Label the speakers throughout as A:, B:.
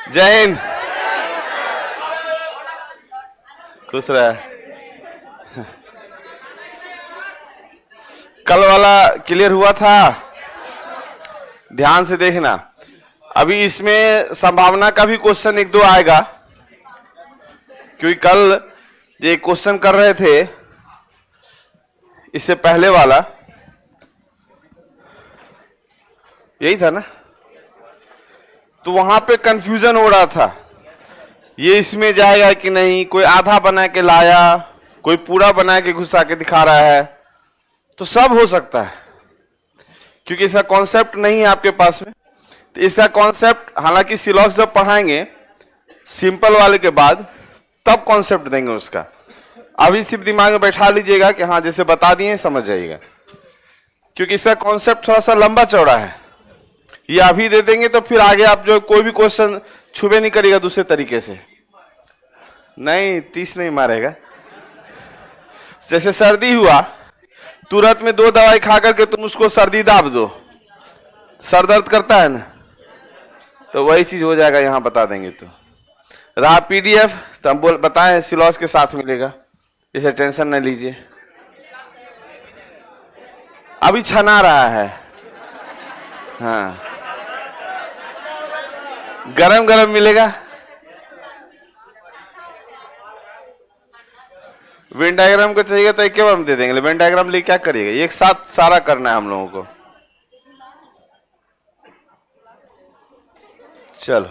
A: जय हिंद। खुश रहे। कल वाला क्लियर हुआ था? ध्यान से देखना। अभी इसमें संभावना का भी क्वेश्चन एक दो आएगा, क्योंकि कल ये क्वेश्चन कर रहे थे, इससे पहले वाला यही था ना, तो वहां पे कंफ्यूजन हो रहा था, ये इसमें जाएगा कि नहीं। कोई आधा बना के लाया, कोई पूरा बना के घुसा के दिखा रहा है, तो सब हो सकता है, क्योंकि इसका कॉन्सेप्ट नहीं है आपके पास में। तो इसका कॉन्सेप्ट हालांकि सिलॉक्स जब पढ़ाएंगे सिंपल वाले के बाद, तब कॉन्सेप्ट देंगे उसका। अभी सिर्फ दिमाग में बैठा लीजिएगा कि हाँ जैसे बता दिए समझ जाइएगा, क्योंकि इसका कॉन्सेप्ट थोड़ा सा लंबा चौड़ा है। ये अभी दे देंगे तो फिर आगे आप जो कोई भी क्वेश्चन छुबे नहीं करेगा दूसरे तरीके से, नहीं 30 नहीं मारेगा। जैसे सर्दी हुआ, तुरंत में 2 दवाई खा करके तुम उसको सर्दी दाब दो, सर दर्द करता है ना, तो वही चीज हो जाएगा। यहां बता देंगे तो रहा पीडीएफ, तो हम बताएं सिलॉस के साथ मिलेगा, इसे टेंशन न लीजिए। अभी छना रहा है, हाँ गरम गरम मिलेगा। वेन डायग्राम को चाहिए तो एक बार हम दे देंगे। वेन डायग्राम लिए क्या करिएगा, एक साथ सारा करना है हम लोगों को। चलो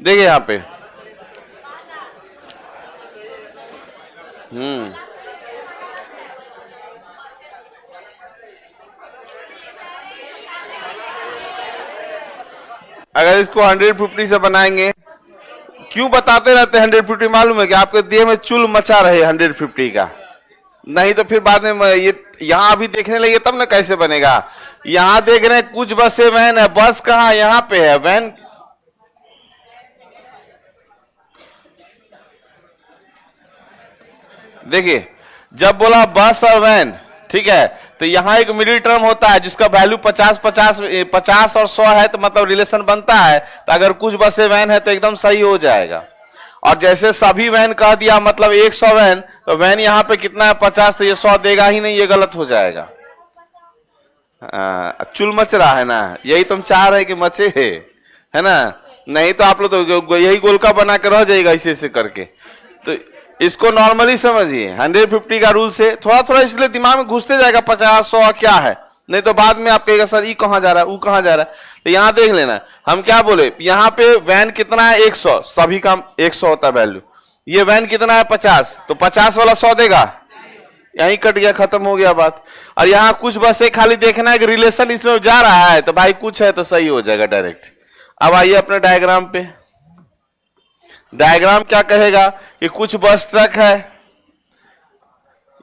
A: देखिए यहां पे अगर इसको 150 से बनाएंगे, क्यों बताते रहते 150? मालूम है कि आपके देह में चुल मचा रहे 150 का, नहीं तो फिर बाद में ये यहां अभी देखने लगे तब ना कैसे बनेगा। यहां देख रहे हैं कुछ बसें वैन है, बस कहां, यहां पे है वैन। देखिए जब बोला बस और वैन, ठीक है, तो यहां एक मिडिल टर्म होता है जिसका वैल्यू 50 और 100 है, तो मतलब रिलेशन बनता है। तो अगर कुछ बसें वैन है तो एकदम सही हो जाएगा। और जैसे सभी वैन कह दिया मतलब 100 वैन, तो वैन यहां पे कितना है 50, तो ये 100 देगा ही नहीं, ये गलत हो जाएगा। चुल मच रहा है ना, यही तुम चाह रहे कि मचे है ना, नहीं तो आप लोग तो यही गोलका बना के रह जाएगा ऐसे ऐसे करके। तो इसको नॉर्मली समझिए, 150 का रूल से थोड़ा थोड़ा इसलिए दिमाग में घुसते जाएगा 50 100 क्या है, नहीं तो बाद में आप कहेगा सर ये कहां जा रहा है, वो कहां जा रहा है। तो यहां देख लेना, हम क्या बोले, यहां पे वैन कितना है 100, सभी का 100 होता है वैल्यू। ये वैन कितना है 50, तो 50 वाला 100 देगा, यहीं कट गया, खत्म हो गया बात। और यहाँ कुछ बस खाली देखना है कि रिलेशन इसमें जा रहा है, तो भाई कुछ है तो सही हो जाएगा डायरेक्ट। अब आइए अपने डायग्राम पे। डायग्राम क्या कहेगा कि कुछ बस ट्रक है,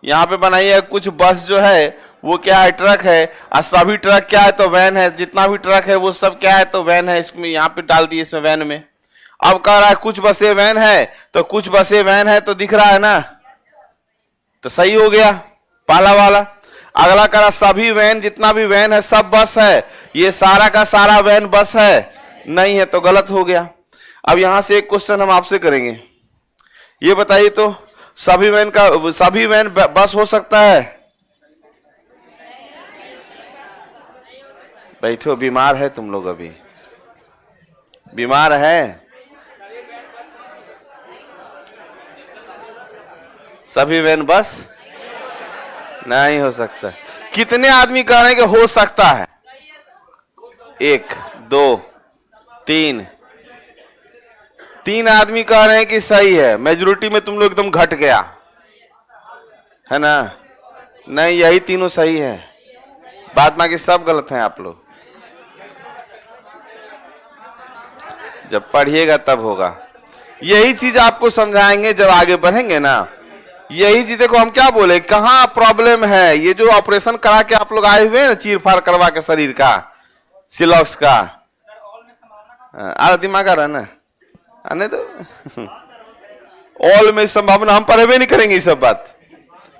A: यहां पे बनाइए कुछ बस जो है वो क्या है, ट्रक है। और सभी ट्रक क्या है तो वैन है, जितना भी ट्रक है वो सब क्या है तो वैन है। इसमें यहां पे डाल दिए इसमें वैन में। अब कह रहा है कुछ बसें वैन है, तो कुछ बसें वैन है तो दिख रहा है ना, तो सही हो गया पहला वाला। अगला कह रहा सभी वैन, जितना भी वैन है सब बस है, ये सारा का सारा वैन बस है, नहीं है तो गलत हो गया। अब यहां से एक क्वेश्चन हम आपसे करेंगे, ये बताइए तो सभी वैन बस हो सकता है? बैठो, बीमार है तुम लोग, अभी बीमार है। सभी वैन बस नहीं हो सकता। कितने आदमी कह रहे हैं कि हो सकता है? 1 2 3 आदमी कह रहे हैं कि सही है। मेजोरिटी में तुम लोग एकदम घट गया है ना, नहीं यही तीनों सही है, बाद बाकी सब गलत हैं आप लोग। जब पढ़िएगा तब होगा, यही चीज आपको समझाएंगे जब आगे बढ़ेंगे ना। यही चीज देखो हम क्या बोले, कहां प्रॉब्लम है। ये जो ऑपरेशन करा के आप लोग आए हुए हैं ना, चीर फाड़ करवा के शरीर का, सिलॉक्स का, दिमाग आ रहा है ना, आने तो ऑल में संभावना, हम पढ़े नहीं करेंगे ये सब बात।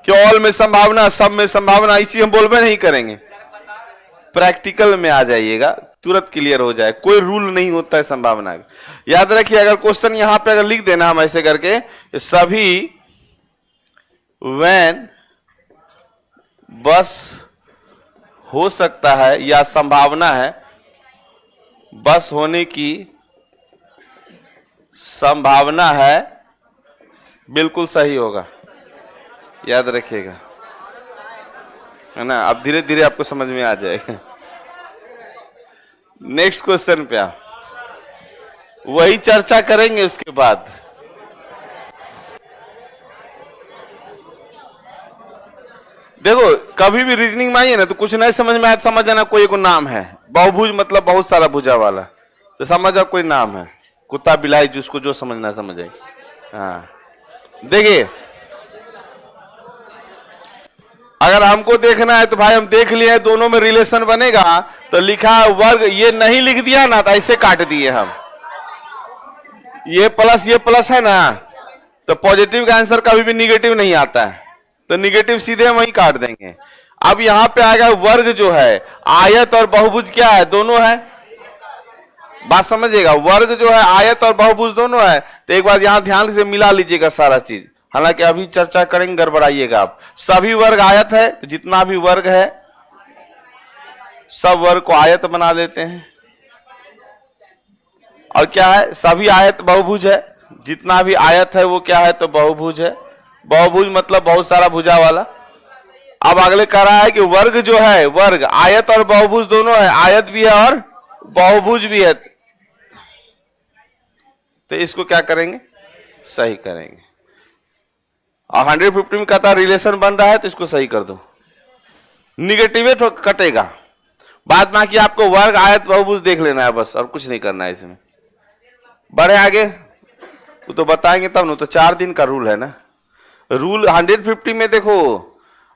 A: कि ऑल में संभावना, सब में संभावना, इसी हम बोलबे नहीं करेंगे। प्रैक्टिकल में आ जाइएगा, तुरंत क्लियर हो जाए। कोई रूल नहीं होता है संभावना का। याद रखिए, अगर क्वेश्चन यहां पे अगर लिख देना हम ऐसे करके, सभी व्हेन बस हो सकता है या संभावना है, बस होने की संभावना है, बिल्कुल सही होगा। याद रखिएगा, है ना। अब धीरे धीरे आपको समझ में आ जाएगा। नेक्स्ट क्वेश्चन पे आप वही चर्चा करेंगे उसके बाद। देखो, कभी भी रीजनिंग में आइए ना तो कुछ नहीं समझ में आया, समझ जाना कोई को नाम है। बहुभुज मतलब बहुत सारा भुजा वाला, तो समझ आ कोई नाम है। कुत्ता बिलाई जिसको जो समझना समझ आए। हाँ, देखिए, अगर हमको देखना है तो भाई हम देख लिए, दोनों में रिलेशन बनेगा। तो लिखा वर्ग, ये नहीं लिख दिया ना तो ऐसे काट दिए हम। ये प्लस है ना, तो पॉजिटिव का आंसर कभी भी निगेटिव नहीं आता है, तो निगेटिव सीधे हम वहीं काट देंगे। अब यहां पे आएगा वर्ग जो है, आयत और बहुभुज क्या है, दोनों है। बात समझिएगा, वर्ग जो है आयत और बहुभुज दोनों है। तो एक बार यहां ध्यान से मिला लीजिएगा सारा चीज, हालांकि अभी चर्चा करेंगे, गड़बड़ाइएगा आप। सभी वर्ग आयत है, तो जितना भी वर्ग है सब वर्ग को आयत बना देते हैं। और क्या है, सभी आयत बहुभुज है, जितना भी आयत है वो क्या है, तो बहुभुज है। बहुभुज मतलब बहुत सारा भुजा वाला। अब अगले कह रहा है कि वर्ग जो है, वर्ग आयत और बहुभुज दोनों है, आयत भी है और बहुभुज भी है। तो इसको क्या करेंगे, सही करेंगे। और 150 में कहता रिलेशन बन रहा है तो इसको सही कर दो, निगेटिव तो कटेगा। बाद बाकी आपको वर्ग आयत बहुभुज देख लेना है बस, और कुछ नहीं करना है इसमें। बढ़े आगे, वो तो बताएंगे तब ना, तो 4 दिन का रूल है ना। रूल 150 में देखो,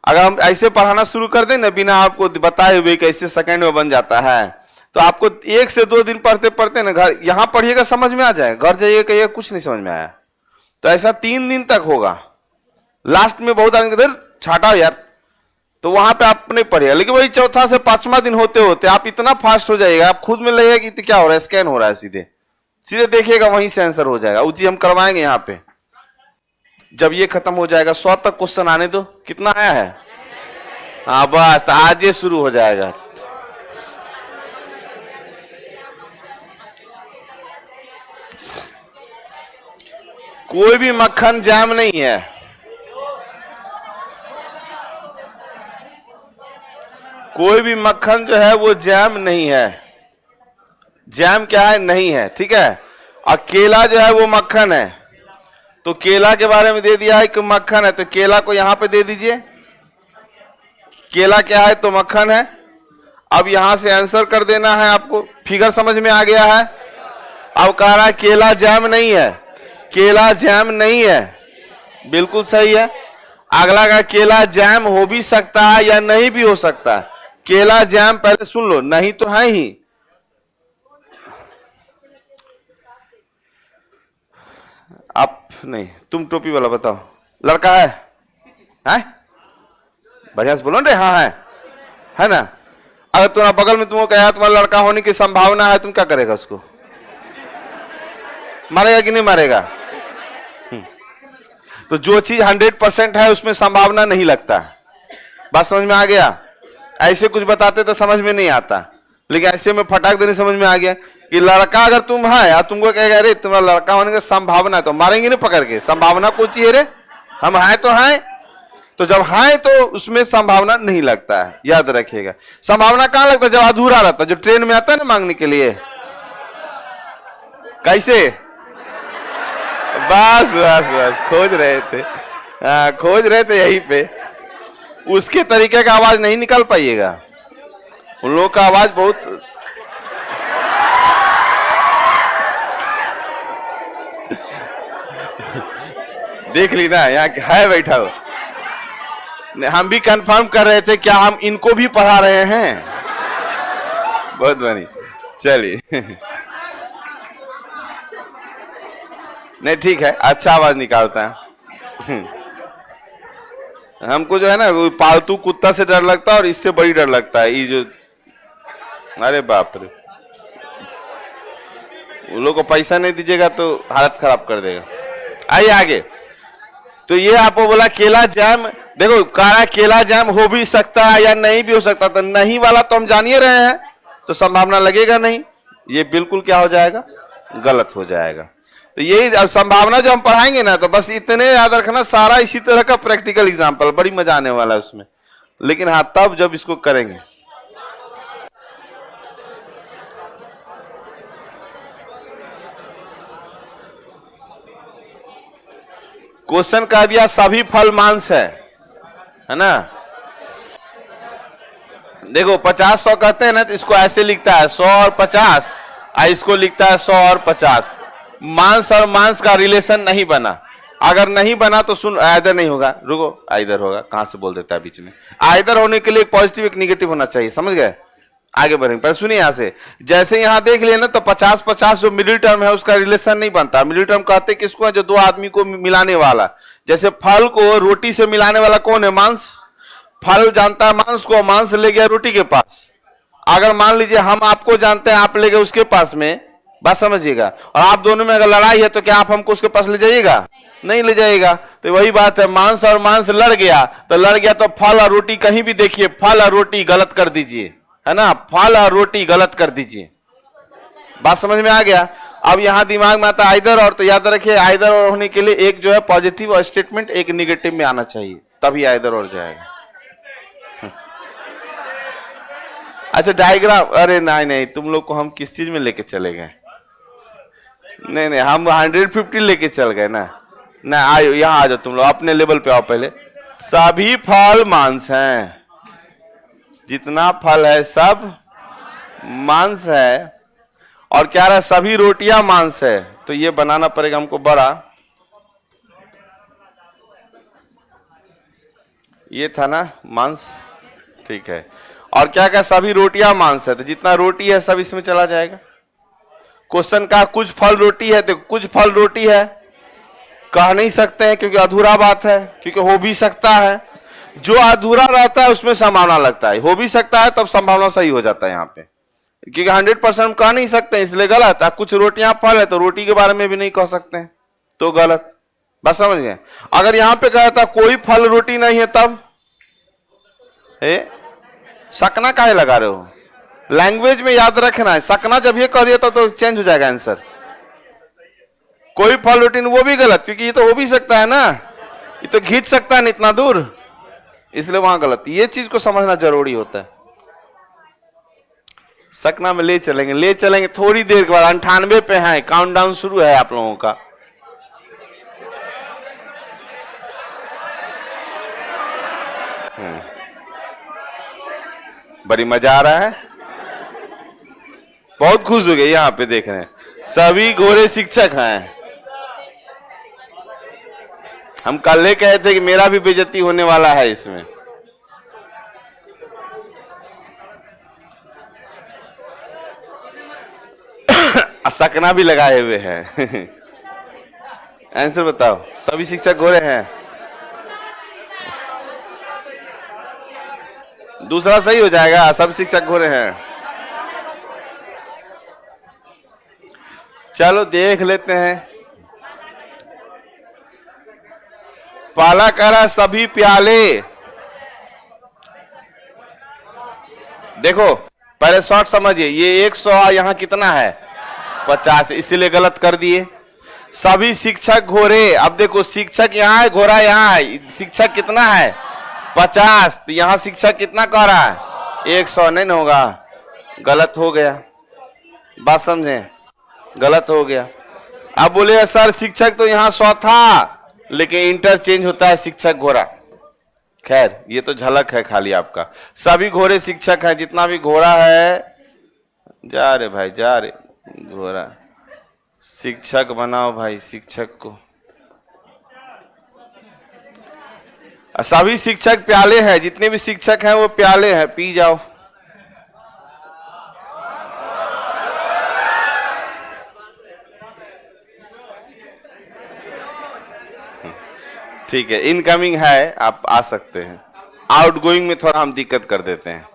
A: अगर हम ऐसे पढ़ाना शुरू कर दें ना बिना आपको बताए हुए कैसे सेकंड में बन जाता है, तो आपको 1 से 2 दिन पढ़ते पढ़ते ना, घर यहां पढ़िएगा समझ में आ जाएगा, घर जाइएगा कहिएगा कुछ नहीं समझ में आया। तो ऐसा 3 दिन तक होगा। लास्ट में बहुत आदमी इधर छाटा यार, तो वहां पे आप नहीं पढ़िएगा। लेकिन वही चौथा से 5वां दिन होते होते आप इतना फास्ट हो जाएगा, आप खुद में लगेगा कि क्या हो रहा है, स्कैन हो रहा है, सीधे सीधे देखिएगा वहीं से आंसर हो जाएगा। उसी हम करवाएंगे यहाँ पे। जब ये खत्म हो जाएगा 100 तक क्वेश्चन आने दो। कितना आया है, हाँ बस, तो आज ये शुरू हो जाएगा। कोई भी मक्खन जैम नहीं है, कोई भी मक्खन जो है वो जैम नहीं है। जैम क्या है, नहीं है, ठीक है। और केला जो है वो मक्खन है, तो केला के बारे में दे दिया है कि मक्खन है, तो केला को यहां पे दे दीजिए। केला क्या है, तो मक्खन है। अब यहां से आंसर कर देना है आपको। फिगर समझ में आ गया है। अब कह रहा है केला जैम नहीं है, केला जैम नहीं है, बिल्कुल सही है। अगला का केला जैम हो भी सकता है या नहीं भी हो सकता है। केला जैम पहले सुन लो, नहीं तो है ही। आप नहीं, तुम टोपी वाला बताओ, लड़का है, है? बढ़िया से बोलो ना, हाँ है ना। अगर तुम्हारा बगल में तुमको कहा तुम्हारा लड़का होने की संभावना है, तुम क्या करेगा, उसको मारेगा कि नहीं मारेगा? तो जो चीज 100% है उसमें संभावना नहीं लगता। बात समझ में आ गया। ऐसे कुछ बताते तो समझ में नहीं आता, लेकिन ऐसे में फटाक देने समझ में आ गया कि लड़का अगर तुम है और तुमको कहेगा अरे तुम्हारा लड़का होने की संभावना है, तो मारेंगे नहीं पकड़ के। संभावना कौन सी है रे, हम है तो है, तो जब है तो उसमें संभावना नहीं लगता है। याद रखिएगा, संभावना कहां लगता है, जब अधूरा रहता है। जो ट्रेन में आता है ना मांगने के लिए, कैसे, बस बस बस खोज रहे थे, खोज रहे थे यहीं पे। उसके तरीके का आवाज नहीं निकाल पाइएगा, उन लोगों का आवाज बहुत, देख ली ना, यहाँ है बैठा हो। हम भी कंफर्म कर रहे थे क्या हम इनको भी पढ़ा रहे हैं। बहुत बनी, चलिए। नहीं ठीक है, अच्छा आवाज निकालता है। हमको जो है ना वो पालतू कुत्ता से डर लगता है और इससे बड़ी डर लगता है ये जो, अरे बाप रे, वो लोग को पैसा नहीं दीजिएगा तो हालत खराब कर देगा। आइए आगे। तो ये आपको बोला केला जैम, देखो काला केला जैम हो भी सकता है या नहीं भी हो सकता, तो नहीं वाला तो हम जान ही रहे हैं, तो संभावना लगेगा नहीं, ये बिल्कुल क्या हो जाएगा, गलत हो जाएगा। तो यही अब संभावना जो हम पढ़ाएंगे ना, तो बस इतने याद रखना, सारा इसी तरह का प्रैक्टिकल एग्जाम्पल, बड़ी मजा आने वाला है उसमें, लेकिन हाँ तब जब इसको करेंगे। क्वेश्चन कह दिया सभी फल मांस है ना। देखो 50-100 कहते हैं ना, तो इसको ऐसे लिखता है 100 और 50, इसको लिखता है 100 और 50। मांस और मांस का रिलेशन नहीं बना, अगर नहीं बना तो सुन, आइदर नहीं होगा, रुको आइदर होगा, कहां से बोल देता है बीच में। आइदर होने के लिए एक पॉजिटिव एक निगेटिव होना चाहिए, समझ गए। आगे बढ़ेंगे, पर सुनिए यहां से, जैसे यहां देख लिए ना, तो 50-50 जो मिडिल टर्म है उसका रिलेशन नहीं बनता। मिडिल टर्म कहते किसको है, जो दो आदमी को मिलाने वाला। जैसे फल को रोटी से मिलाने वाला कौन है, मांस। फल जानता है मांस को, मांस ले गया रोटी के पास। अगर मान लीजिए हम आपको जानते हैं, आप ले गए उसके पास में, बात समझिएगा, और आप दोनों में अगर लड़ाई है तो क्या आप हमको उसके पास ले जाइएगा, नहीं ले जाइएगा। तो वही बात है, मांस और मांस लड़ गया, तो लड़ गया तो फल और रोटी कहीं भी देखिए, फल और रोटी गलत कर दीजिए, है ना, फल और रोटी गलत कर दीजिए। बात समझ में आ गया। अब यहां दिमाग में आता है आइदर और, तो याद रखिए आइदर और होने के लिए एक जो है पॉजिटिव और स्टेटमेंट, एक निगेटिव में आना चाहिए, तभी आइदर और जाएगा। अच्छा डायग्राम, अरे नहीं नहीं, तुम लोग को हम किस चीज में लेके चले गए, नहीं नहीं, हम 150 लेके चल गए ना। ना आयो यहां आ जाओ, तुम लोग अपने लेवल पे आओ पहले। सभी फल मांस हैं, जितना फल है सब मांस है, और क्या रहा, सभी रोटियां मांस है, तो ये बनाना पड़ेगा हमको बड़ा, ये था ना मांस, ठीक है। और क्या क्या, सभी रोटियां मांस है, तो जितना रोटी है सब इसमें चला जाएगा। क्वेश्चन का कुछ फल रोटी है, तो कुछ फल रोटी है कह नहीं सकते हैं, क्योंकि अधूरा बात है, क्योंकि हो भी सकता है, जो अधूरा रहता है उसमें संभावना लगता है, हो भी सकता है तब संभावना सही हो जाता है यहाँ पे, क्योंकि 100% कह नहीं सकते इसलिए गलत है। कुछ रोटियां फल है तो रोटी के बारे में भी नहीं कह सकते हैं, तो गलत। बस समझ गए। अगर यहां पे कहा था कोई फल रोटी नहीं है, तब सकना काहे लगा रहे हो, लैंग्वेज में याद रखना है, सकना जब ये कह दिया तो चेंज हो जाएगा आंसर। कोई फल रोटी नहीं, वो भी गलत, क्योंकि ये तो हो भी सकता है ना, ये तो खींच सकता है ना इतना दूर, इसलिए वहां गलत। ये चीज को समझना जरूरी होता है। सकना में ले चलेंगे थोड़ी देर के बाद, 98 पे है, काउंटडाउन शुरू है आप लोगों का। बड़ी मजा आ रहा है, बहुत खुश हो गए यहाँ पे देख रहे हैं, सभी गोरे शिक्षक हैं। हम कल ले कहे थे कि मेरा भी बेइज्जती होने वाला है इसमें। सकना भी लगाए हुए हैं। आंसर बताओ, सभी शिक्षक गोरे हैं, दूसरा सही हो जाएगा, सब शिक्षक गोरे हैं। चलो देख लेते हैं। पहला कह रहा सभी प्याले, देखो पहले शॉर्ट समझिए, ये 100 यहां कितना है 50, इसीलिए गलत कर दिए। सभी शिक्षक घोरे, अब देखो शिक्षक यहाँ है, घोड़ा यहाँ है, शिक्षक कितना है 50, तो यहाँ शिक्षक कितना कह रहा है 100, नहीं ना होगा, गलत हो गया। बात समझे, गलत हो गया। अब बोले सर शिक्षक तो यहाँ 100 था, लेकिन इंटरचेंज होता है शिक्षक घोड़ा। खैर ये तो झलक है खाली आपका, सभी घोड़े शिक्षक हैं, जितना भी घोड़ा है, जा रे भाई जा रे, घोड़ा शिक्षक बनाओ भाई, शिक्षक को। सभी शिक्षक प्याले हैं, जितने भी शिक्षक हैं वो प्याले हैं, पी जाओ। ठीक है, इनकमिंग है, आप आ सकते हैं। आउटगोइंग में थोड़ा हम दिक्कत कर देते हैं।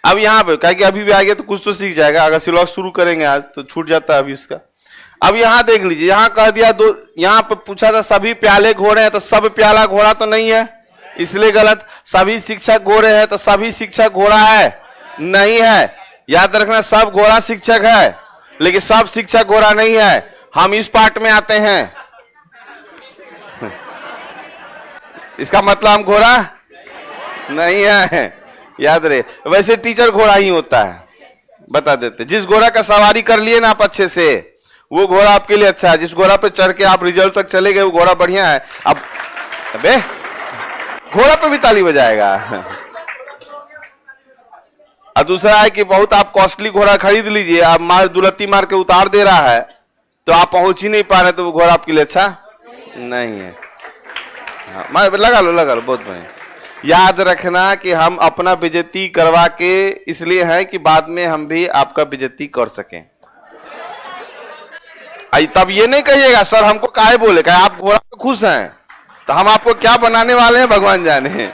A: अब यहाँ पे क्या कि अभी भी आ गया तो कुछ तो सीख जाएगा, अगर सिलॉग शुरू करेंगे आज तो छूट जाता है अभी उसका। अब यहाँ देख लीजिए, यहाँ कह दिया दो, यहाँ पे पूछा था सभी प्याले घोड़े हैं, तो सब प्याला घोड़ा तो नहीं है, इसलिए गलत। सभी शिक्षक घोड़े हैं, तो सभी शिक्षक घोड़ा है, नहीं है। याद रखना, सब घोड़ा शिक्षक है, लेकिन सब शिक्षक घोड़ा नहीं है। हम इस पार्ट में आते हैं, इसका मतलब हम घोड़ा नहीं है, याद रहे। वैसे टीचर घोड़ा ही होता है, बता देते। जिस घोड़ा का सवारी कर लिए ना आप अच्छे से, वो घोड़ा आपके लिए अच्छा है। जिस घोड़ा पे चढ़ के आप रिजल्ट तक चले गए, वो घोड़ा बढ़िया है। अब अबे घोड़ा पे भी ताली बजाएगा। और दूसरा है कि बहुत आप कॉस्टली घोड़ा खरीद लीजिए, आप मार दुलत्ती मार के उतार दे रहा है, तो आप पहुंच ही नहीं पा रहे, तो वो घोड़ा आपके लिए अच्छा नहीं है। हाँ, लगा लो बहुत बढ़िया। याद रखना कि हम अपना बेइज्जती करवा के इसलिए है कि बाद में हम भी आपका बेइज्जती कर सकें। तब ये नहीं कहिएगा सर हमको काहे बोले, कहे आप घोड़ा पे खुश हैं, तो हम आपको क्या बनाने वाले हैं भगवान जाने।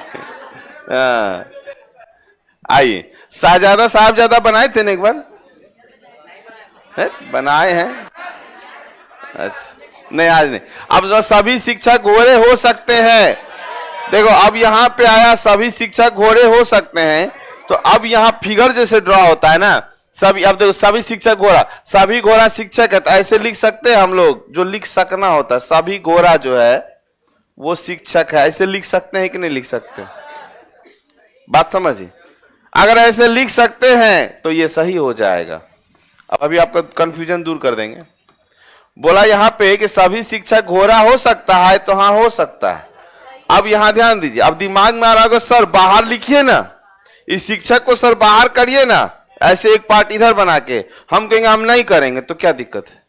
A: आइए, शाहजादा साहबजादा बनाए थे ना एक बार, बनाए हैं। अच्छा, नहीं आज नहीं। अब जो सभी शिक्षक घोड़े हो सकते हैं, देखो अब यहाँ पे आया सभी शिक्षक घोड़े हो सकते हैं, तो अब यहाँ फिगर जैसे ड्रॉ होता है ना, सभी, अब देखो सभी शिक्षक घोड़ा, सभी घोड़ा शिक्षक है, तो ऐसे लिख सकते हैं हम लोग, जो लिख सकना होता है, सभी घोड़ा जो है वो शिक्षक है, ऐसे लिख सकते हैं कि नहीं लिख सकते? बात समझिए, अगर ऐसे लिख सकते हैं तो ये सही हो जाएगा। अब अभी आपका कंफ्यूजन दूर कर देंगे। बोला यहाँ पे कि सभी शिक्षक घोड़ा हो सकता है, तो हाँ हो सकता है। अब यहां ध्यान दीजिए, अब दिमाग में आ रहा होगा सर बाहर लिखिए ना, इस शिक्षक को सर बाहर करिए ना, ऐसे एक पार्ट इधर बना के। हम कहेंगे हम नहीं करेंगे, तो क्या दिक्कत है?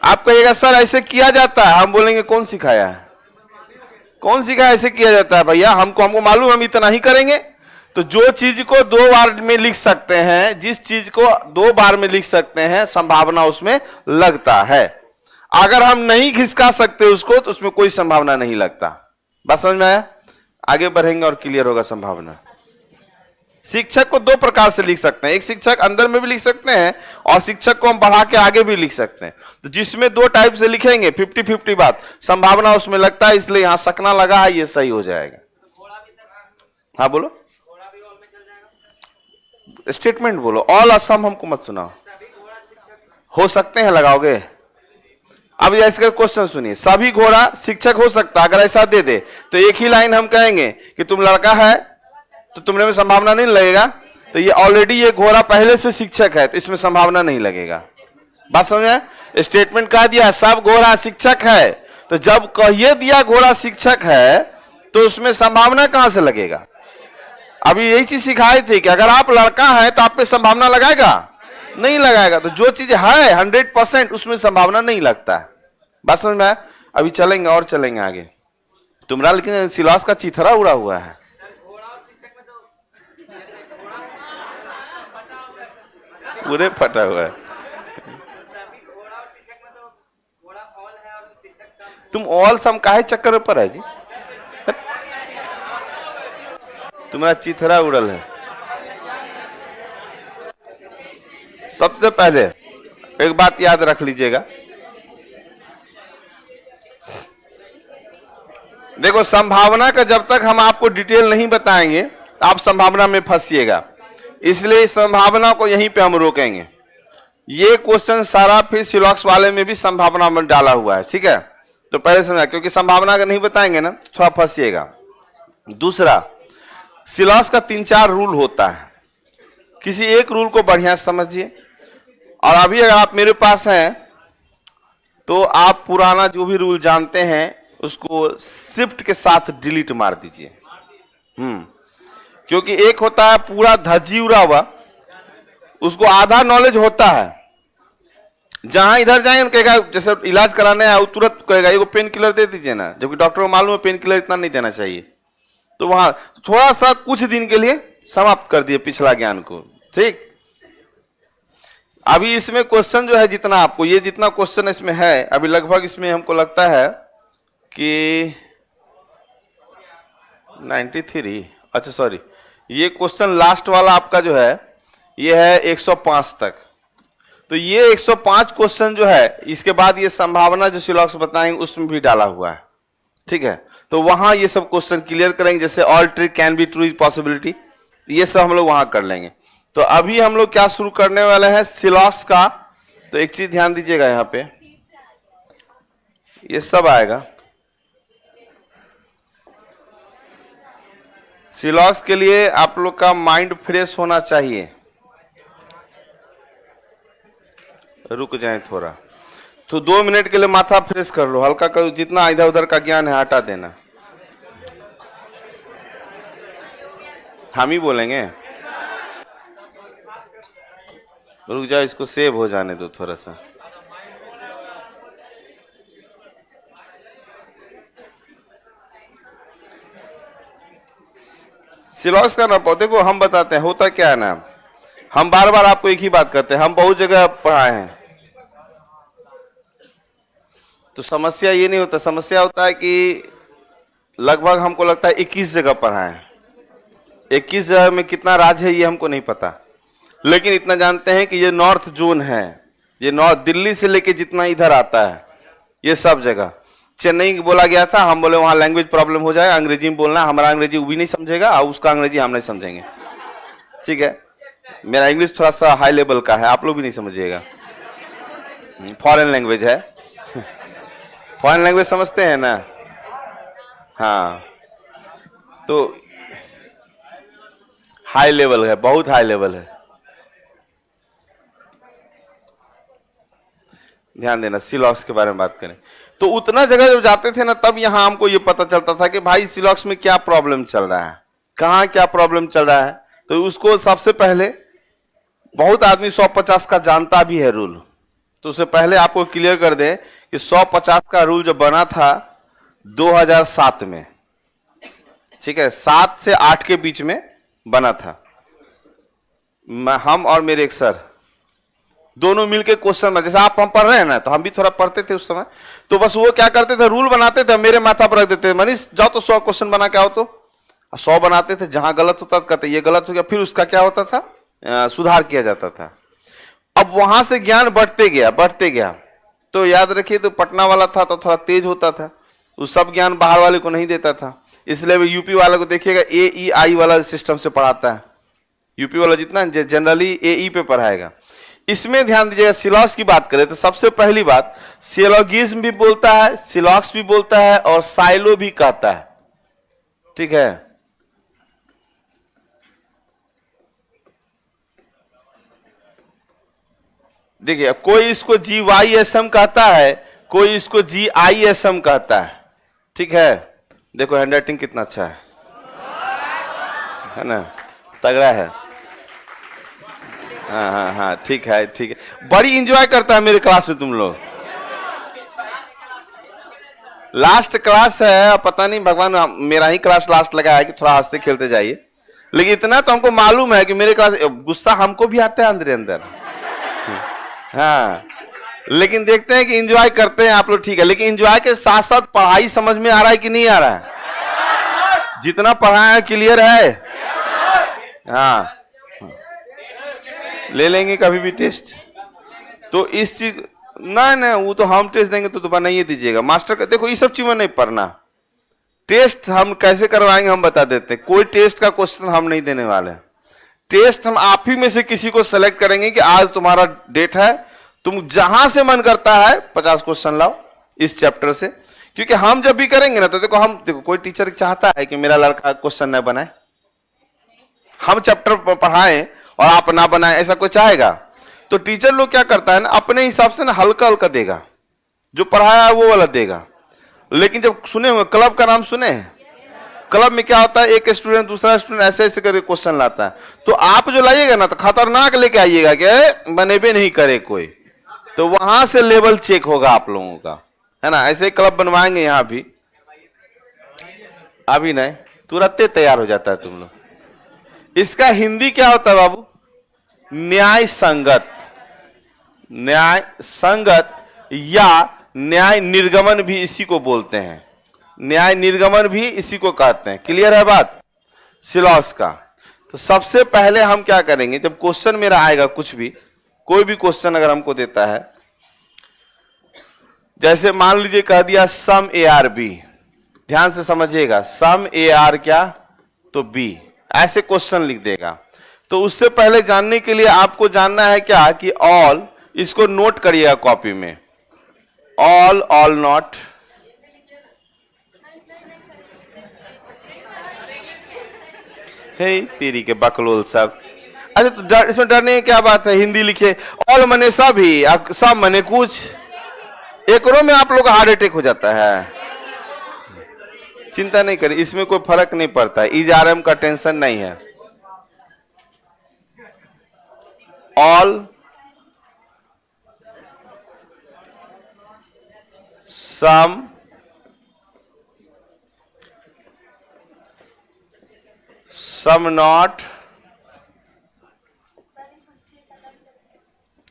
A: आप कहिएगा सर ऐसे किया जाता है, हम बोलेंगे कौन सिखाया है, कौन सिखाया ऐसे किया जाता है? भैया हमको मालूम, हम इतना ही करेंगे। तो जो चीज को 2 बार में लिख सकते हैं, जिस चीज को 2 बार में लिख सकते हैं, संभावना उसमें लगता है। अगर हम नहीं खिसका सकते उसको, तो उसमें कोई संभावना नहीं लगता। बात समझ में आया? आगे बढ़ेंगे और क्लियर होगा संभावना। शिक्षक को 2 प्रकार से लिख सकते हैं, एक शिक्षक अंदर में भी लिख सकते हैं, और शिक्षक को हम बढ़ा के आगे भी लिख सकते हैं। तो जिसमें 2 टाइप से लिखेंगे 50-50 बात, संभावना उसमें लगता है, इसलिए यहां सकना लगा है, ये सही हो जाएगा। हाँ बोलो, स्टेटमेंट बोलो, ऑल असम हमको मत सुनाओ। हो सकते हैं लगाओगे? अब इसका क्वेश्चन सुनिए, सभी घोड़ा शिक्षक हो सकता, अगर ऐसा दे दे तो एक ही लाइन हम कहेंगे कि तुम लड़का है तो तुमने में संभावना नहीं लगेगा, तो ये ऑलरेडी ये घोड़ा पहले से शिक्षक है, तो इसमें संभावना नहीं लगेगा। बात समझे? स्टेटमेंट कह दिया सब घोड़ा शिक्षक है, तो जब कहिए दिया घोड़ा शिक्षक है, तो उसमें संभावना कहां से लगेगा? अभी यही चीज सिखाई थी कि अगर आप लड़का है तो आप पे संभावना लगाएगा, नहीं लगाएगा। तो जो चीज है 100% उसमें संभावना नहीं लगता है। बात समझ में आया? अभी चलेंगे और चलेंगे आगे। तुम्हारा लेकिन सिलास का चिथरा उड़ा हुआ है। पूरे फटा हुआ है। तुम ऑल सम काहे चक्कर पर है जी? तुम्हारा चिथरा उड़ल है। सबसे पहले एक बात याद रख लीजिएगा, देखो संभावना का जब तक हम आपको डिटेल नहीं बताएंगे आप संभावना में फंसिएगा, इसलिए इस संभावना को यहीं पे हम रोकेंगे। ये क्वेश्चन सारा फिर सिलॉक्स वाले में भी संभावना में डाला हुआ है, ठीक है? तो पहले समझा, क्योंकि संभावना अगर नहीं बताएंगे ना तो थोड़ा फंसिएगा। दूसरा, सिलॉक्स का 3-4 रूल होता है, किसी एक रूल को बढ़िया समझिए। और अभी अगर आप मेरे पास हैं तो आप पुराना जो भी रूल जानते हैं उसको शिफ्ट के साथ डिलीट मार दीजिए। क्योंकि एक होता है पूरा धज्जी उड़ा हुआ, उसको आधा नॉलेज होता है, जहां इधर जाए कहेगा जैसे इलाज कराने आया तुरंत कहेगा एगो पेन किलर दे दीजिए ना, जबकि डॉक्टर को मालूम है पेन किलर इतना नहीं देना चाहिए। तो वहां थोड़ा सा कुछ दिन के लिए समाप्त कर दिए पिछला ज्ञान को, ठीक? अभी इसमें क्वेश्चन जो है जितना आपको, ये जितना क्वेश्चन इसमें है अभी लगभग इसमें हमको लगता है कि 93, अच्छा सॉरी, ये क्वेश्चन लास्ट वाला आपका जो है ये है 105 तक। तो ये 105 क्वेश्चन जो है इसके बाद ये संभावना जो सिलॉक्स बताएंगे उसमें भी डाला हुआ है, ठीक है। तो वहां ये सब क्वेश्चन क्लियर करेंगे, जैसे all tree can be true is possibility, ये सब हम लोग वहां कर लेंगे। तो अभी हम लोग क्या शुरू करने वाले हैं, सिलॉक्स का। तो एक चीज ध्यान दीजिएगा, यहां पे ये सब आएगा। सिलॉक्स के लिए आप लोग का माइंड फ्रेश होना चाहिए। रुक जाए थोड़ा, तो 2 मिनट के लिए माथा फ्रेश कर लो, हल्का करो, जितना इधर उधर का ज्ञान है हटा देना। हम ही बोलेंगे, रुक जाओ, इसको सेव हो जाने दो थोड़ा सा। सिलॉक्स का ना देखो, हम बताते हैं होता क्या है ना, हम बार बार आपको एक ही बात करते हैं, हम बहुत जगह पढ़ाए हैं। तो समस्या ये नहीं होता, समस्या होता है कि लगभग हमको लगता है 21 जगह पढ़ाए हैं। 21 जगह में कितना राज है ये हमको नहीं पता, लेकिन इतना जानते हैं कि ये नॉर्थ जोन है, ये नॉर्थ दिल्ली से लेके जितना इधर आता है ये सब जगह। चेन्नई बोला गया था, हम बोले वहां लैंग्वेज प्रॉब्लम हो जाएगा, अंग्रेजी में बोलना, हमारा अंग्रेजी वो भी नहीं समझेगा और उसका अंग्रेजी हम नहीं समझेंगे, ठीक है। मेरा इंग्लिश थोड़ा सा हाई लेवल का है, आप लोग भी नहीं समझिएगा, फॉरेन लैंग्वेज है। फॉरेन लैंग्वेज समझते हैं ना, हाँ। तो हाई लेवल है, बहुत हाई लेवल है, ध्यान देना। सिलॉक्स के बारे में बात करें तो उतना जगह जब जाते थे ना, तब यहां हमको ये पता चलता था कि भाई सिलॉक्स में क्या प्रॉब्लम चल रहा है, कहां क्या प्रॉब्लम चल रहा है। तो उसको सबसे पहले, बहुत आदमी 150 का जानता भी है रूल, तो उससे पहले आपको क्लियर कर दें कि 150 का रूल जब बना था 2007 में, ठीक है, 7 से 8 के बीच में बना था। हम और मेरे एक सर दोनों मिलके क्वेश्चन में, जैसे आप हम पढ़ रहे हैं ना, तो हम भी थोड़ा पढ़ते थे उस समय। तो बस वो क्या करते थे, रूल बनाते थे, मेरे माथा पर रख देते, मनीष जाओ तो 100 क्वेश्चन बना के आओ। तो 100 बनाते थे, जहां गलत होता था कहते ये गलत हो गया, फिर उसका क्या होता था, सुधार किया जाता था। अब वहां से ज्ञान बढ़ते गया। तो याद रखिए, तो पटना वाला था तो थोड़ा तेज होता था, उस सब ज्ञान बाहर वाले को नहीं देता था, इसलिए यूपी वाले को देखिएगा AEI वाला सिस्टम से पढ़ाता है। यूपी वाला जितना जनरली AE पे पढ़ाएगा। इसमें ध्यान दीजिएगा, सिलॉक्स की बात करें तो सबसे पहली बात, सिलोगिज्म भी बोलता है, सिलॉक्स भी बोलता है और साइलो भी कहता है, ठीक है। देखिए, कोई इसको GYSM कहता है, कोई इसको GISM कहता है, ठीक है। देखो हैंडराइटिंग कितना अच्छा है ना, तगड़ा है। हाँ, ठीक है। बड़ी इंजॉय करता है मेरे क्लास में तुम लोग। लास्ट क्लास है, पता नहीं भगवान मेरा ही क्लास लास्ट लगा है कि थोड़ा हंसते खेलते जाइए, लेकिन इतना तो हमको मालूम है कि मेरे क्लास गुस्सा हमको भी आता है अंदर। हाँ, लेकिन देखते हैं कि एंजॉय करते हैं आप लोग, ठीक है। लेकिन एंजॉय के साथ साथ पढ़ाई समझ में आ रहा है कि नहीं आ रहा है? जितना पढ़ाया है क्लियर है? हाँ, ले लेंगे कभी भी टेस्ट। तो इस चीज नहीं, वो तो हम टेस्ट देंगे तो बनाइए दीजिएगा मास्टर का। देखो ये सब चीज में नहीं पढ़ना, टेस्ट हम कैसे करवाएंगे हम बता देते हैं। कोई टेस्ट का क्वेश्चन हम नहीं देने वाले हैं, टेस्ट हम आप ही में से किसी को सेलेक्ट करेंगे कि आज तुम्हारा डेट है, तुम जहां से मन करता है 50 क्वेश्चन लाओ इस चैप्टर से। क्योंकि हम जब भी करेंगे ना, तो देखो कोई टीचर चाहता है कि मेरा लड़का क्वेश्चन न बनाए, हम चैप्टर पढ़ाएं और आप ना बनाए, ऐसा कोई चाहेगा? तो टीचर लोग क्या करता है ना, अपने हिसाब से ना हल्का हल्का देगा, जो पढ़ाया है वो वाला देगा। लेकिन जब सुने हुए क्लब का नाम सुने हैं, क्लब में क्या होता है, एक स्टूडेंट दूसरा स्टूडेंट ऐसे ऐसे करके क्वेश्चन लाता है, तो आप जो लाइएगा ना तो खतरनाक लेके आइएगा कि बनेबे नहीं करे कोई, तो वहां से लेवल चेक होगा आप लोगों का, है ना। ऐसे क्लब बनवाएंगे यहां भी, अभी नहीं तुरंत तैयार हो जाता है तुम लोग। इसका हिंदी क्या होता है बाबू? न्याय संगत, न्याय संगत या न्याय निर्गमन भी इसी को बोलते हैं। न्याय निर्गमन भी इसी को कहते हैं। क्लियर है बात सिलॉस का। तो सबसे पहले हम क्या करेंगे, जब क्वेश्चन मेरा आएगा कुछ भी, कोई भी क्वेश्चन अगर हमको देता है, जैसे मान लीजिए कह दिया सम ए आर बी, ध्यान से समझिएगा, सम ए आर क्या तो बी, ऐसे क्वेश्चन लिख देगा। तो उससे पहले जानने के लिए आपको जानना है क्या कि ऑल, इसको नोट करिएगा कॉपी में, ऑल ऑल नॉट, हे तेरी के बकलोल सब। अच्छा तो इसमें डरने की क्या बात है, हिंदी लिखे, ऑल मने सब ही, सब मने कुछ, एक रो में आप लोग हार्ट अटैक हो जाता है। चिंता नहीं करिए, इसमें कोई फर्क नहीं पड़ता है, इजारम का टेंशन नहीं है। ऑल सम सम नॉट,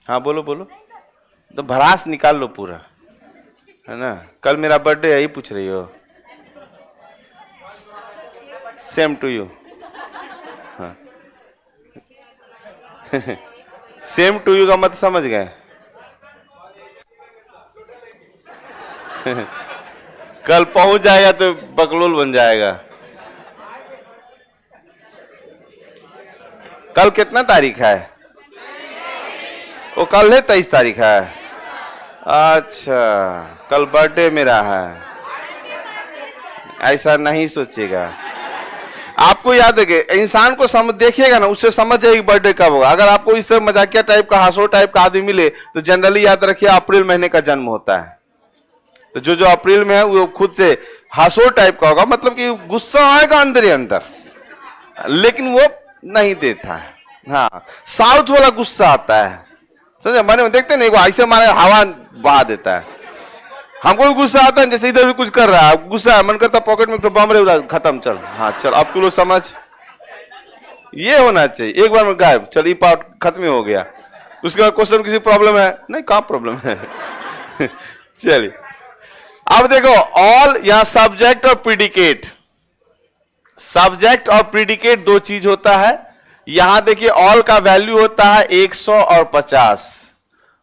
A: हाँ बोलो बोलो, तो भरास निकाल लो पूरा, है ना। कल मेरा बर्थडे है, यही पूछ रही हो। सेम टू यू, हाँ सेम टू यू का मत समझ गए कल पहुंच जाएगा तो बकलोल बन जाएगा। कल कितना तारीख है, वो कल है 23 तारीख है। अच्छा कल बर्थडे मेरा है, ऐसा नहीं सोचिएगा। आपको याद है कि इंसान को समझ देखिएगा ना, उससे समझ जाएगी बर्थडे कब होगा। अगर आपको इस तरह मजाकिया टाइप का, हासो टाइप का आदमी मिले तो जनरली याद रखिए अप्रैल महीने का जन्म होता है। तो जो जो अप्रैल में है वो खुद से हासो टाइप का होगा, मतलब कि गुस्सा आएगा अंदर ही अंदर, लेकिन वो नहीं देता है। हाँ साउथ वाला गुस्सा आता है, समझे, मैंने देखते नहीं, वो ऐसे मारे हवा बहा देता है। हमको भी गुस्सा आता है, जैसे इधर भी कुछ कर रहा है, गुस्सा है, मन करता पॉकेट में बम रहे, खत्म, चल हाँ चल अब तू लोग समझ, ये होना चाहिए। एक बार में गायब, चल ये पार्ट खत्म ही हो गया। उसके बाद क्वेश्चन किसी प्रॉब्लम है नहीं, कहाँ प्रॉब्लम है चलिए अब देखो, ऑल या सब्जेक्ट और प्रीडिकेट, सब्जेक्ट और प्रीडिकेट दो चीज होता है। यहां देखिए ऑल का वैल्यू होता है 100 और 50,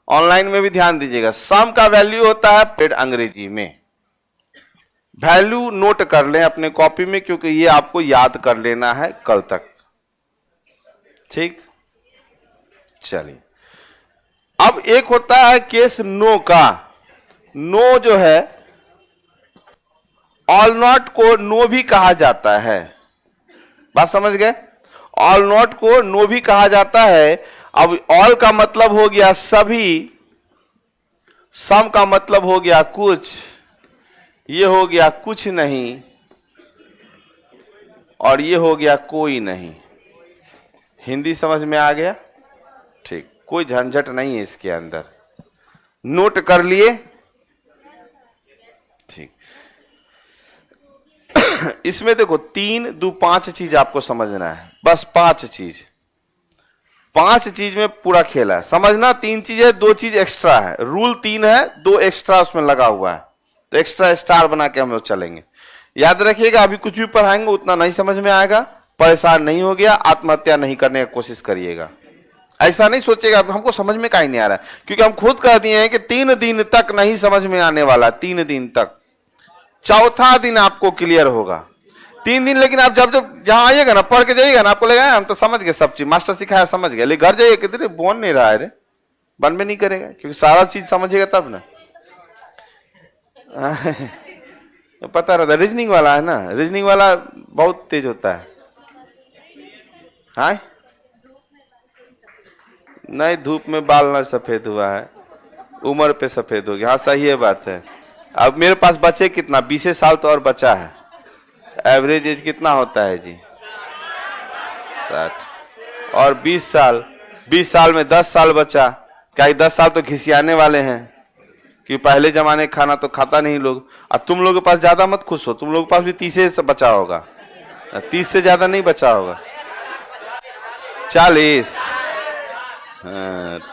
A: ऑनलाइन में भी ध्यान दीजिएगा। सम का वैल्यू होता है पेड अंग्रेजी में। वैल्यू नोट कर लें अपने कॉपी में, क्योंकि ये आपको याद कर लेना है कल तक, ठीक। चलिए अब एक होता है केस नो का। नो जो है, ऑल नॉट को नो भी कहा जाता है, बात समझ गए। ऑल नॉट को नो भी कहा जाता है। अब ऑल का मतलब हो गया सभी, सम का मतलब हो गया कुछ, ये हो गया कुछ नहीं, और ये हो गया कोई नहीं। हिंदी समझ में आ गया, ठीक, कोई झंझट नहीं है इसके अंदर, नोट कर लिए, ठीक। इसमें देखो 3 2 5 चीज आपको समझना है, बस 5 चीज, 5 चीज में पूरा खेल है, समझना। 3 चीज है, 2 चीज एक्स्ट्रा है, रूल 3 है, 2 एक्स्ट्रा उसमें लगा हुआ है, तो एक्स्ट्रा स्टार बना के हम लोग चलेंगे। याद रखिएगा, अभी कुछ भी पढ़ाएंगे उतना नहीं समझ में आएगा, परेशान नहीं हो गया, आत्महत्या नहीं करने की कोशिश करिएगा। ऐसा नहीं सोचेगा हमको समझ में काहे नहीं आ रहा है, क्योंकि हम खुद कह दिए हैं कि 3 दिन तक नहीं समझ में आने वाला, 3 दिन तक, चौथा दिन आपको क्लियर होगा। 3 दिन, लेकिन आप जब जब जहां आइएगा ना, पढ़ के जाइएगा ना, आपको लगेगा हम तो समझ गए सब चीज, मास्टर सिखाया समझ गए, लेकिन घर जाइए कितने बोन नहीं रहा है रे, बन में नहीं करेगा, क्योंकि सारा चीज समझिएगा तब ना पता रहता। रीजनिंग वाला है ना, रीजनिंग वाला बहुत तेज होता है। हाँ नहीं, धूप में बाल ना सफेद हुआ है, उम्र पे सफेद हो गया। हाँ सही है, बात है। अब मेरे पास बचे कितना, 20 साल तो और बचा है। एवरेज एज कितना होता है जी, 60, और 20 साल, 20 साल में 10 साल बचा। क्या 10 साल तो घिसियाने वाले हैं, कि पहले जमाने खाना तो खाता नहीं लोग। और तुम लोगों के पास ज्यादा मत खुश हो, तुम लोगों के पास भी 30 से बचा होगा, 30 से ज्यादा नहीं बचा होगा, 40।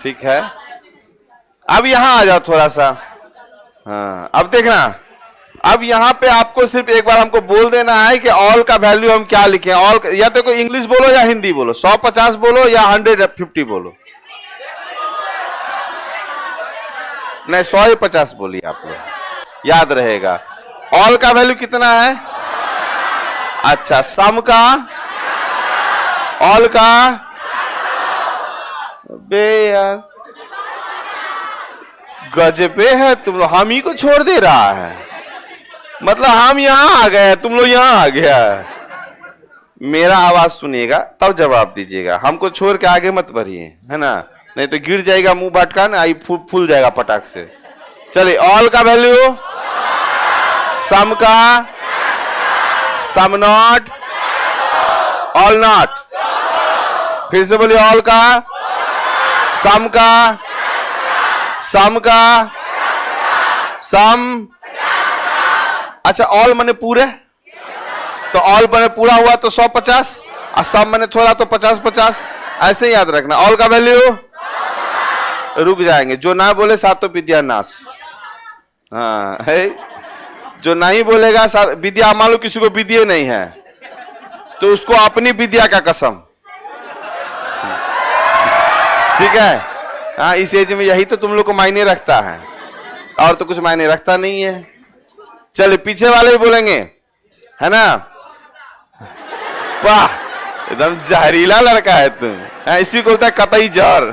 A: ठीक है, अब यहां आ जाओ थोड़ा सा। हाँ अब देखना, अब यहां पे आपको सिर्फ एक बार हमको बोल देना है कि ऑल का वैल्यू हम क्या लिखें। ऑल या तो कोई इंग्लिश बोलो या हिंदी बोलो, 150 बोलो या 150 बोलो। नहीं, 150 बोलिए आप लोग, याद रहेगा। ऑल का वैल्यू कितना है? अच्छा, सम का, ऑल का, बे यार गजबे है तुम लोग, हम ही को छोड़ दे रहा है। मतलब हम यहां आ गए, तुम लोग यहां आ गया। मेरा आवाज सुनिएगा तब जवाब दीजिएगा, हमको छोड़ के आगे मत बढ़िए, है ना, नहीं तो गिर जाएगा मुंह भटका ना, आई फूल जाएगा पटाख से। चलिए, ऑल का वैल्यू, सम का, सम नॉट, ऑल नॉट। फिर से बोलिए, ऑल का, सम का, सम का, सम। अच्छा, ऑल माने पूरे, तो ऑल माने पूरा हुआ तो 150, और सम माने थोड़ा तो 50-50, ऐसे ही याद रखना। ऑल का वैल्यू, रुक जाएंगे, जो ना बोले सातो विद्या नाश। हाँ है, जो नहीं बोलेगा विद्या, मान लो किसी को विद्या नहीं है तो उसको अपनी विद्या का कसम, ठीक है। हाँ, इस एज में यही तो तुम लोग को मायने रखता है, और तो कुछ मायने रखता नहीं है। चलिए, पीछे वाले ही बोलेंगे, है ना। वाह, एकदम जहरीला लड़का है तुम, इसी को होता है कतई जहर।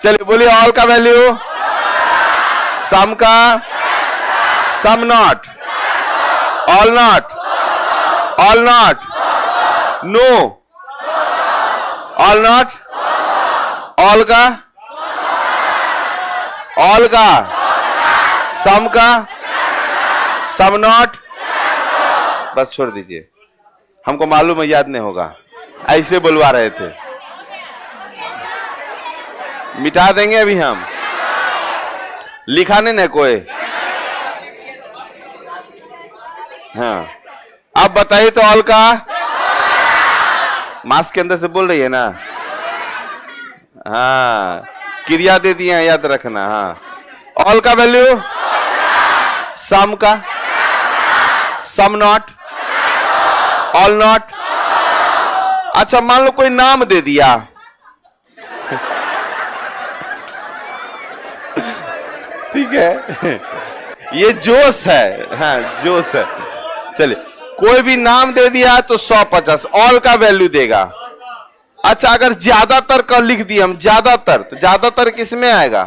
A: चलिए बोलिए, ऑल का वैल्यू, सम का, some not, all not, all not, no, all not, all का, ऑल का, सम का, सम नॉट। बस छोड़ दीजिए, हमको मालूम है याद नहीं होगा, ऐसे बुलवा रहे थे, मिटा देंगे अभी हम, लिखा नहीं ना कोई। हाँ, अब बताइए तो ऑल का, मास्क के अंदर से बोल रही है ना। हाँ, क्रिया दे दिए, याद रखना। हाँ, ऑल का वैल्यू, सम का, सम नॉट, ऑल नॉट। अच्छा, मान लो कोई नाम दे दिया, ठीक है, ये जोश है। हाँ, जोश है। चलिए, कोई भी नाम दे दिया तो 150 ऑल का वैल्यू देगा। अच्छा, अगर ज्यादातर का लिख दिए हम, ज्यादातर, तो ज्यादातर किस में आएगा?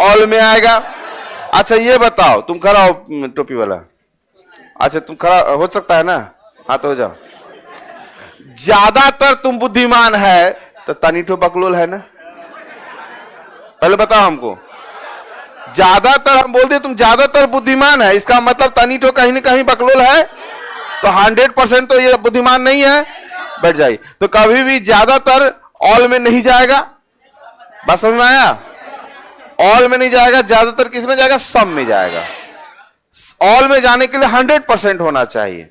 A: ऑल में आएगा। अच्छा, ये बताओ, तुम खड़ा हो टोपी वाला, अच्छा तुम खड़ा हो सकता है ना, हाँ तो हो जाओ। ज्यादातर तुम बुद्धिमान है तो तनीठो बकलोल है ना, पहले बताओ हमको। ज्यादातर हम बोलते तुम ज्यादातर बुद्धिमान है, इसका मतलब तनीठो कहीं ना कहीं बकलोल है, तो 100% तो ये बुद्धिमान नहीं है, बैठ जाइए। तो कभी भी ज्यादातर ऑल में नहीं जाएगा, बात समझ में आया? ऑल में नहीं जाएगा, ज्यादातर किस में जाएगा? सम में जाएगा। ऑल में जाने के लिए 100% होना चाहिए।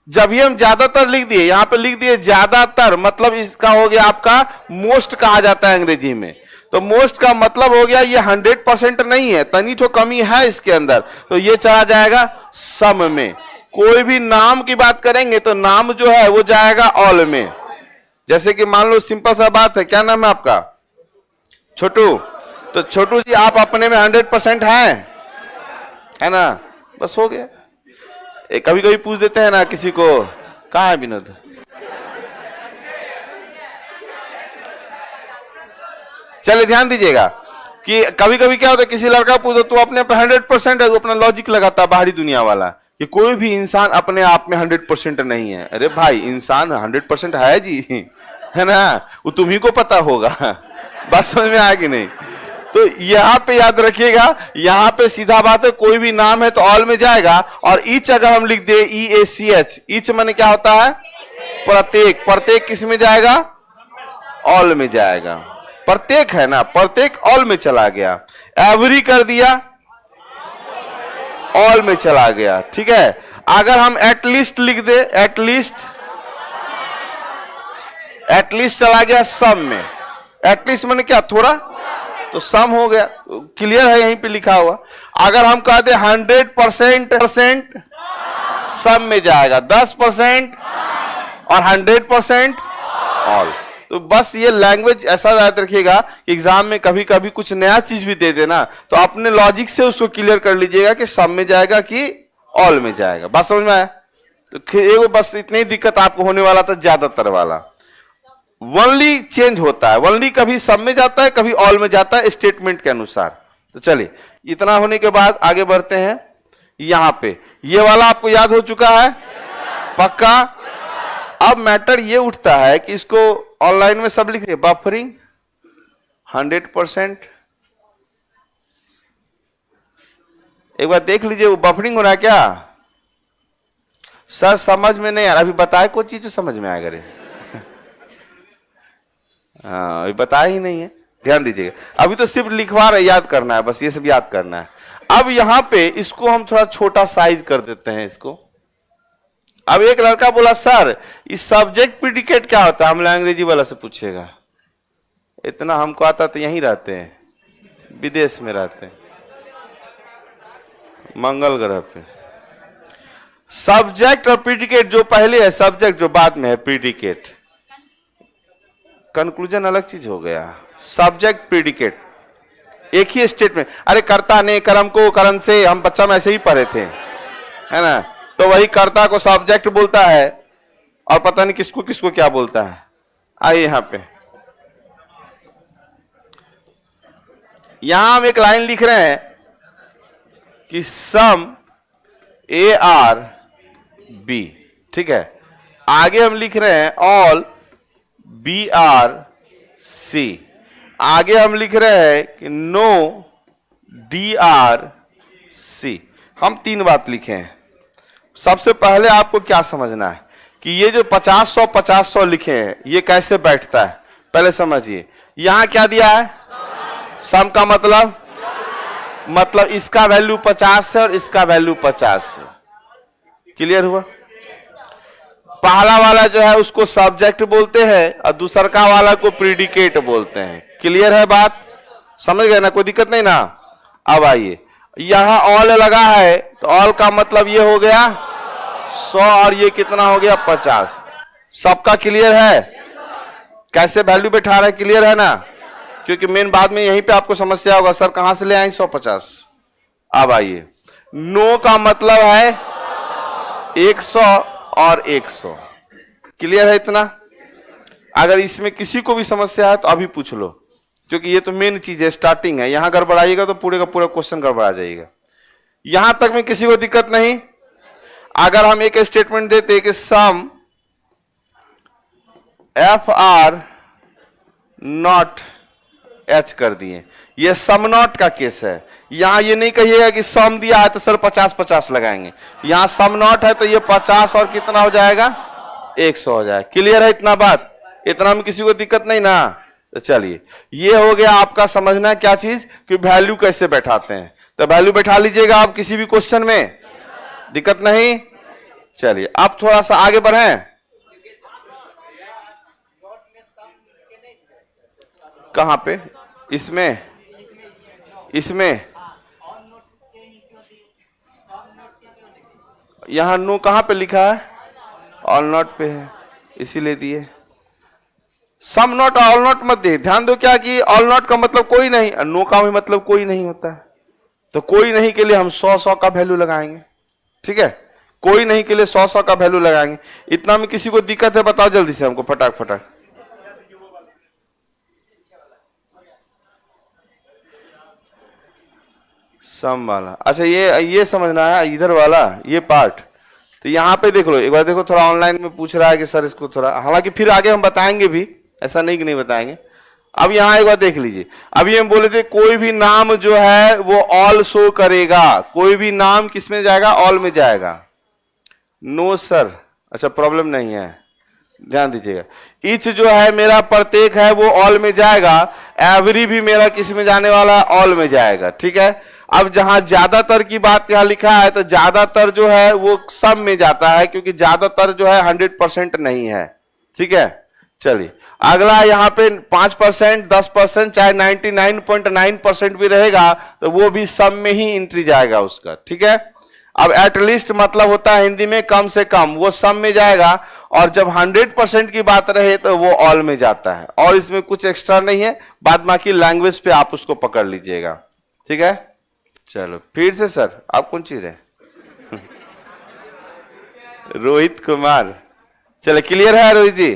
A: जब ये हम ज्यादातर लिख दिए, यहां पे लिख दिए ज्यादातर, मतलब इसका हो गया आपका मोस्ट कहा जाता है अंग्रेजी में, तो मोस्ट का मतलब हो गया ये 100% नहीं है, तनी तो कमी है इसके अंदर, तो ये चला जाएगा सम में। कोई भी नाम की बात करेंगे तो नाम जो है वो जाएगा ऑल में। जैसे कि मान लो सिंपल सा बात है, क्या नाम है आपका? छोटू। तो छोटू जी आप अपने में 100% है ना, बस हो गया। कभी कभी पूछ देते हैं ना किसी को, कहाँ है विनोद? चलिए ध्यान दीजिएगा कि कभी कभी क्या होता है, किसी लड़का पूछो तो अपने पे 100% है, तो अपना लॉजिक लगाता है बाहरी दुनिया वाला कि कोई भी इंसान अपने आप में 100% नहीं है। अरे भाई, इंसान 100% है जी, है ना, वो तुम्ही को पता होगा। बात समझ में आया कि नहीं? तो यहां पे याद रखिएगा, यहां पे सीधा बात है, कोई भी नाम है तो ऑल में जाएगा। और ईच अगर हम लिख दे EACH, ईच माने क्या होता है? प्रत्येक। प्रत्येक किस में जाएगा? ऑल में जाएगा। प्रत्येक है ना, प्रत्येक ऑल में चला गया। एवरी कर दिया, ऑल में चला गया। ठीक है, अगर हम एटलीस्ट लिख दे, एटलीस्ट चला गया सम में। एटलीस्ट माने क्या? थोड़ा, तो सम हो गया, क्लियर है यहीं पे लिखा हुआ। अगर हम कहते 100% सब में जाएगा, 10% और 100% ऑल। तो बस ये लैंग्वेज ऐसा याद रखिएगा कि एग्जाम में कभी कभी कुछ नया चीज भी दे देना तो अपने लॉजिक से उसको क्लियर कर लीजिएगा कि सब में जाएगा कि ऑल में जाएगा। बात समझ में आया? तो एगो बस इतनी दिक्कत आपको होने वाला था, ज्यादातर वाला वनली चेंज होता है, वनली कभी सब में जाता है कभी ऑल में जाता है स्टेटमेंट के अनुसार। तो चलिए इतना होने के बाद आगे बढ़ते हैं। यहां पे ये वाला आपको याद हो चुका है पक्का? अब मैटर ये उठता है कि इसको ऑनलाइन में सब लिख रहे बफरिंग 100%। एक बार देख लीजिए वो बफरिंग हो रहा है क्या? सर समझ में नहीं आ रहा, अभी बताए कोई चीज समझ में आएगा रे? हाँ अभी बताया ही नहीं है, ध्यान दीजिएगा। अभी तो सिर्फ लिखवा रहे, याद करना है, बस ये सब याद करना है। अब यहां पे इसको हम थोड़ा छोटा साइज कर देते हैं इसको। अब एक लड़का बोला सर इस सब्जेक्ट प्रिडिकेट क्या होता है? हम अंग्रेजी वाला से पूछेगा, इतना हमको आता तो यहीं रहते हैं, विदेश में रहते हैं, मंगल ग्रह पे। सब्जेक्ट और प्रिडिकेट जो पहले है, सब्जेक्ट जो बाद में है प्रिडिकेट। कंक्लूजन अलग चीज हो गया। सब्जेक्ट प्रिडिकेट एक ही स्टेटमेंट। अरे कर्ता ने कर्म को करण से, हम बच्चा में ऐसे ही पढ़े थे, है ना? तो वही कर्ता को सब्जेक्ट बोलता है और पता नहीं किसको किसको क्या बोलता है। आइए यहां पे, यहां हम एक लाइन लिख रहे हैं कि सम ए आर बी, ठीक है। आगे हम लिख रहे हैं ऑल बी आर सी। आगे हम लिख रहे हैं कि नो डी आर सी। हम 3 बात लिखे हैं। सबसे पहले आपको क्या समझना है कि ये जो 50-100 लिखे हैं ये कैसे बैठता है, पहले समझिए। यहां क्या दिया है? सम का मतलब इसका वैल्यू 50 है और इसका वैल्यू 50 है। क्लियर हुआ? पहला वाला जो है उसको सब्जेक्ट बोलते हैं और दूसरा वाला को प्रिडिकेट बोलते हैं। क्लियर है बात? समझ गए ना? कोई दिक्कत नहीं ना? अब आइए, यहां ऑल लगा है तो ऑल का मतलब ये हो गया 100 और ये कितना हो गया 50। सबका क्लियर है? कैसे वैल्यू बैठा रहा है? क्लियर है ना? क्योंकि मेन बाद में यहीं पे आपको समस्या होगा, सर कहां से ले आए 150। अब आइए, नो का मतलब है 100 और 100। क्लियर है इतना? अगर इसमें किसी को भी समस्या है तो अभी पूछ लो, क्योंकि ये तो मेन चीज है, स्टार्टिंग है। यहां गड़बड़ाइएगा तो पूरे का पूरा क्वेश्चन गड़बड़ा जाएगा। यहां तक में किसी को दिक्कत नहीं? अगर हम एक स्टेटमेंट देते कि सम एफ आर नॉट एच कर दिए, ये सम नॉट का केस है। यहां ये नहीं कहिएगा कि सम दिया है तो सर 50-50 लगाएंगे। यहां सम नॉट है तो ये 50 और कितना हो जाएगा 100 हो जाएगा। क्लियर है इतना बात? इतना में किसी को दिक्कत नहीं ना? तो चलिए, ये हो गया आपका समझना क्या चीज कि वैल्यू कैसे बैठाते हैं। तो वैल्यू बैठा लीजिएगा आप किसी भी क्वेश्चन में, दिक्कत नहीं। चलिए अब थोड़ा सा आगे बढ़ें। कहां पे? इसमें यहां नो कहां पे लिखा है? ऑल नॉट पे है, इसीलिए दिए। सम नॉट ऑल नॉट मत दे। ध्यान दो क्या कि ऑल नॉट का मतलब कोई नहीं, नो का भी मतलब कोई नहीं होता है। तो कोई नहीं के लिए हम 100 का वैल्यू लगाएंगे, ठीक है? कोई नहीं के लिए 100 का वैल्यू लगाएंगे। इतना में किसी को दिक्कत है? बताओ जल्दी से हमको, फटाक। सम वाला, अच्छा ये समझना है इधर वाला ये पार्ट। तो यहां पे देख लो, एक बार देखो, थोड़ा ऑनलाइन में पूछ रहा है कि सर इसको थोड़ा, हालांकि फिर आगे हम बताएंगे भी, ऐसा नहीं कि नहीं बताएंगे। अब यहां एक बार देख लीजिए। अभी हम बोले थे कोई भी नाम जो है वो ऑल शो करेगा। कोई भी नाम किस में जाएगा? ऑल में जाएगा। नो सर, अच्छा प्रॉब्लम नहीं है, ध्यान दीजिएगा। ईच जो है मेरा प्रत्येक है वो ऑल में जाएगा। एवरी भी मेरा किस में जाने वाला? ऑल में जाएगा, ठीक है? अब जहां ज्यादातर की बात यहां लिखा है तो ज्यादातर जो है वो सब में जाता है, क्योंकि ज्यादातर जो है 100% नहीं है, ठीक है? चलिए अगला यहाँ पे 5%, 10%, चाहे 99.9% भी रहेगा तो वो भी सम में ही एंट्री जाएगा उसका, ठीक है। अब एटलीस्ट मतलब होता है हिंदी में कम से कम, वो सम में जाएगा। और जब 100% की बात रहे तो वो ऑल में जाता है, और इसमें कुछ एक्स्ट्रा नहीं है, बाद बाकी लैंग्वेज पे आप उसको पकड़ लीजिएगा, ठीक है। चलो फिर से सर, आप कौन चीज है? रोहित कुमार, चलो क्लियर है रोहित जी?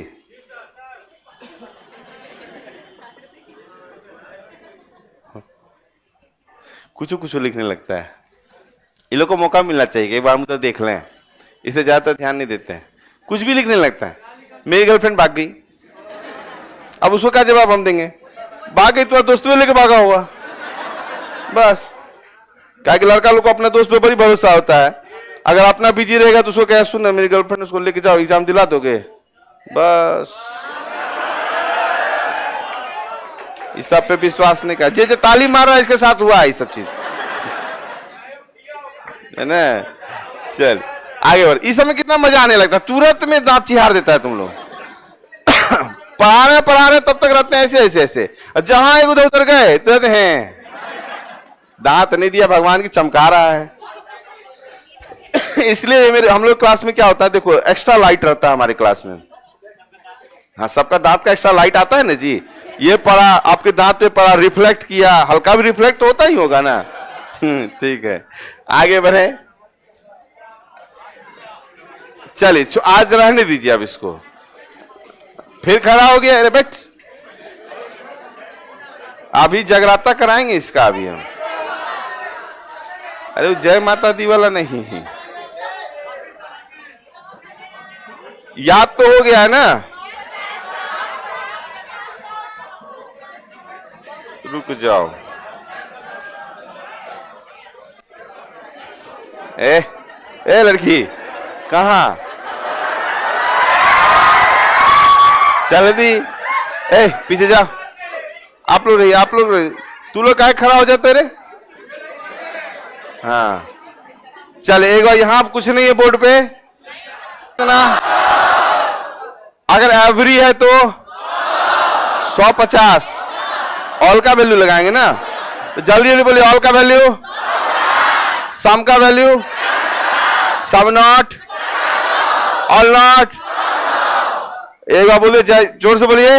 A: कुछ कुछ लिखने लगता है, इन लोग को मौका मिलना चाहिए, एक बार मुझे तो देख लें, इसे ज्यादातर ध्यान नहीं देते हैं, कुछ भी लिखने लगता है। मेरी गर्लफ्रेंड भाग गई, अब उसको क्या जवाब हम देंगे? भाग गई, तुम्हारा दोस्त भी लेके भागा हुआ, बस। क्या कि लड़का लोग को अपने दोस्त पे बड़ी भरोसा होता है, अगर अपना बिजी रहेगा तो उसको क्या, सुन मेरी गर्लफ्रेंड, उसको लेके जाओ, एग्जाम दिला दोगे, बस। इस सब पे विश्वास नहीं कर, जो ताली मार रहा है इसके साथ हुआ है ये सब चीज, है ना। चल आगे बढ़, इस समय कितना मजा आने लगता है, तुरंत में दांत चिहार देता है तुम लोग। पढ़ा रहे तब तक रहते हैं ऐसे ऐसे ऐसे, जहां एक उधर उधर गए तो हैं दांत नहीं दिया, भगवान की चमका रहा है। इसलिए मेरे हम लोग क्लास में क्या होता है, देखो एक्स्ट्रा लाइट रहता है हमारे क्लास में। हाँ, सबका दांत का एक्स्ट्रा लाइट आता है ना जी, ये पड़ा आपके दांत पे पड़ा, रिफ्लेक्ट किया, हल्का भी रिफ्लेक्ट होता ही होगा ना। ठीक है, आगे बढ़े। चलिए आज रहने दीजिए, अब इसको फिर खड़ा हो गया, अरे बैठ, अभी जगराता कराएंगे इसका अभी हम। अरे वो जय माता दी वाला नहीं है, याद तो हो गया है ना। रुक जाओ, ए लड़की कहा चल दी, पीछे जाओ, आप लोग रहिए, आप लोग रहिए, तू लोग काहे खड़ा हो जाते रे। हाँ चल, एक बार यहां कुछ नहीं है बोर्ड पे ना, अगर एवरी है तो 150 ऑल का वैल्यू लगाएंगे ना, तो जल्दी जल्दी बोलिए, ऑल का वैल्यू, सम का value, some not, all not. एक बार बोलिए, जोर से बोलिए।